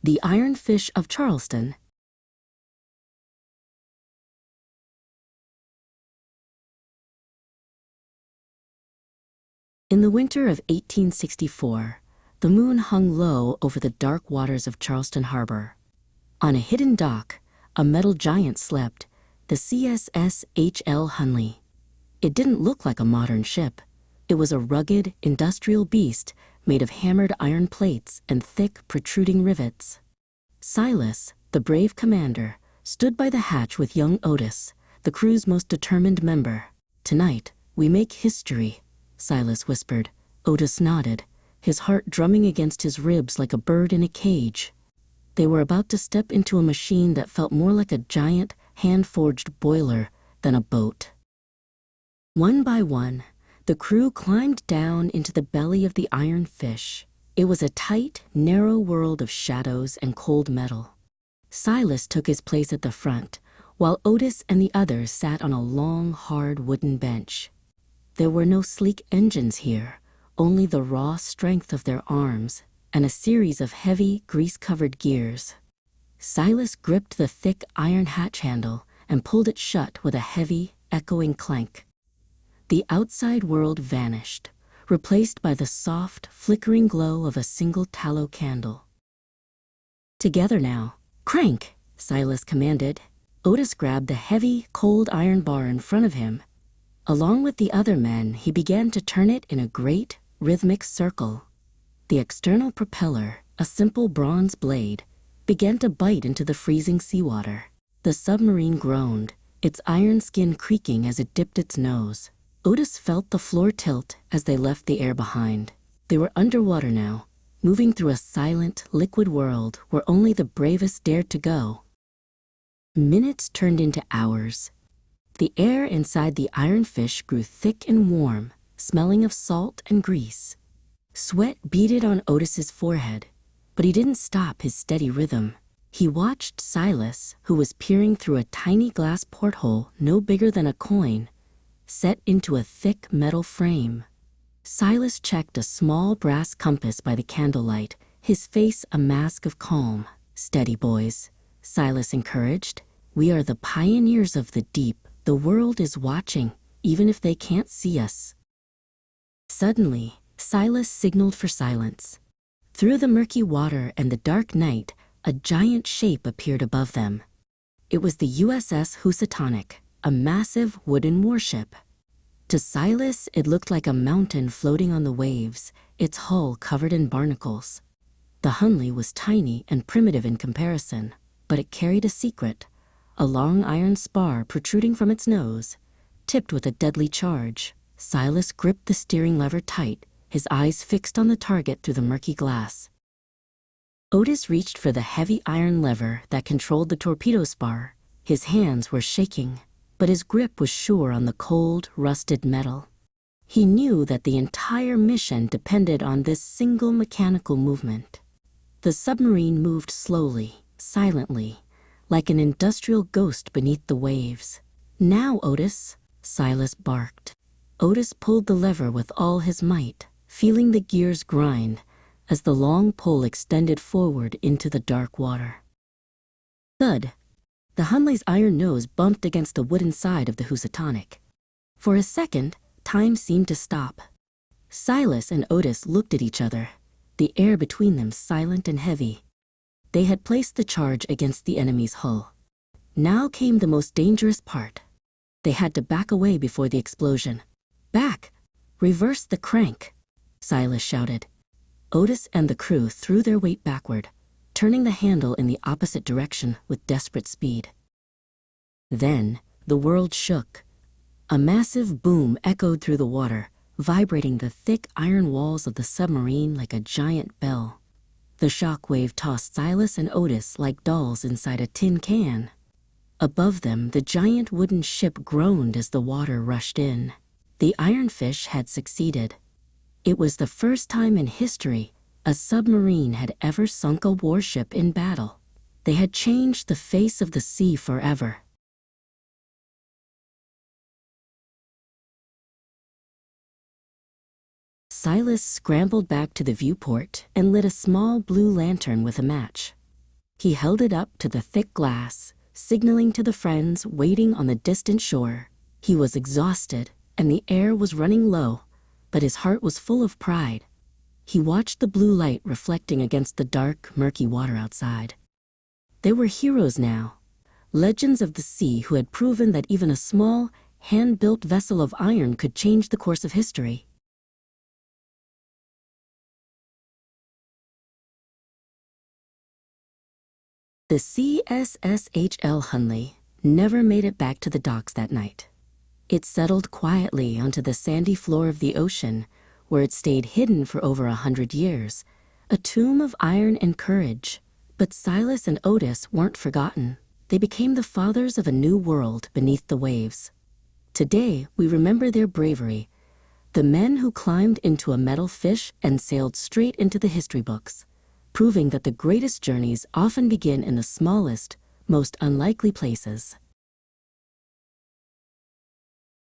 The Iron Fish of Charleston. In the winter of 1864, the moon hung low over the dark waters of Charleston Harbor. On a hidden dock, a metal giant slept, the CSS H.L. Hunley. It didn't look like a modern ship. It was a rugged, industrial beast made of hammered iron plates and thick, protruding rivets. Silas, the brave commander, stood by the hatch with young Otis, the crew's most determined member. "Tonight, we make history," Silas whispered. Otis nodded, his heart drumming against his ribs like a bird in a cage. They were about to step into a machine that felt more like a giant, hand-forged boiler than a boat. One by one, the crew climbed down into the belly of the Iron Fish. It was a tight, narrow world of shadows and cold metal. Silas took his place at the front, while Otis and the others sat on a long, hard wooden bench. There were no sleek engines here, only the raw strength of their arms and a series of heavy, grease-covered gears. Silas gripped the thick iron hatch handle and pulled it shut with a heavy, echoing clank. The outside world vanished, replaced by the soft, flickering glow of a single tallow candle. "Together now. Crank!" Silas commanded. Otis grabbed the heavy, cold iron bar in front of him. Along with the other men, he began to turn it in a great, rhythmic circle. The external propeller, a simple bronze blade, began to bite into the freezing seawater. The submarine groaned, its iron skin creaking as it dipped its nose. Otis felt the floor tilt as they left the air behind. They were underwater now, moving through a silent, liquid world where only the bravest dared to go. Minutes turned into hours. The air inside the Iron Fish grew thick and warm, smelling of salt and grease. Sweat beaded on Otis's forehead, but he didn't stop his steady rhythm. He watched Silas, who was peering through a tiny glass porthole no bigger than a coin, set into a thick metal frame. Silas checked a small brass compass by the candlelight, his face a mask of calm. "Steady, boys," Silas encouraged. "We are the pioneers of the deep. The world is watching, even if they can't see us." Suddenly, Silas signaled for silence. Through the murky water and the dark night, a giant shape appeared above them. It was the USS Housatonic, a massive wooden warship. To Silas, it looked like a mountain floating on the waves, its hull covered in barnacles. The Hunley was tiny and primitive in comparison, but it carried a secret, a long iron spar protruding from its nose, tipped with a deadly charge. Silas gripped the steering lever tight, his eyes fixed on the target through the murky glass. Otis reached for the heavy iron lever that controlled the torpedo spar. His hands were shaking, but his grip was sure on the cold, rusted metal. He knew that the entire mission depended on this single mechanical movement. The submarine moved slowly, silently, like an industrial ghost beneath the waves. "Now, Otis," Silas barked. Otis pulled the lever with all his might, feeling the gears grind as the long pole extended forward into the dark water. Thud! The Hunley's iron nose bumped against the wooden side of the Housatonic. For a second, time seemed to stop. Silas and Otis looked at each other, the air between them silent and heavy. They had placed the charge against the enemy's hull. Now came the most dangerous part. They had to back away before the explosion. "Back! Reverse the crank!" Silas shouted. Otis and the crew threw their weight backward, turning the handle in the opposite direction with desperate speed. Then, the world shook. A massive boom echoed through the water, vibrating the thick iron walls of the submarine like a giant bell. The shock wave tossed Silas and Otis like dolls inside a tin can. Above them, the giant wooden ship groaned as the water rushed in. The Iron Fish had succeeded. It was the first time in history a submarine had ever sunk a warship in battle. They had changed the face of the sea forever. Silas scrambled back to the viewport and lit a small blue lantern with a match. He held it up to the thick glass, signaling to the friends waiting on the distant shore. He was exhausted, and the air was running low, but his heart was full of pride. He watched the blue light reflecting against the dark, murky water outside. They were heroes now, legends of the sea who had proven that even a small, hand-built vessel of iron could change the course of history. The CSSHL Hunley never made it back to the docks that night. It settled quietly onto the sandy floor of the ocean, where it stayed hidden for over 100 years, a tomb of iron and courage. But Silas and Otis weren't forgotten. They became the fathers of a new world beneath the waves. Today, we remember their bravery, the men who climbed into a metal fish and sailed straight into the history books, proving that the greatest journeys often begin in the smallest, most unlikely places.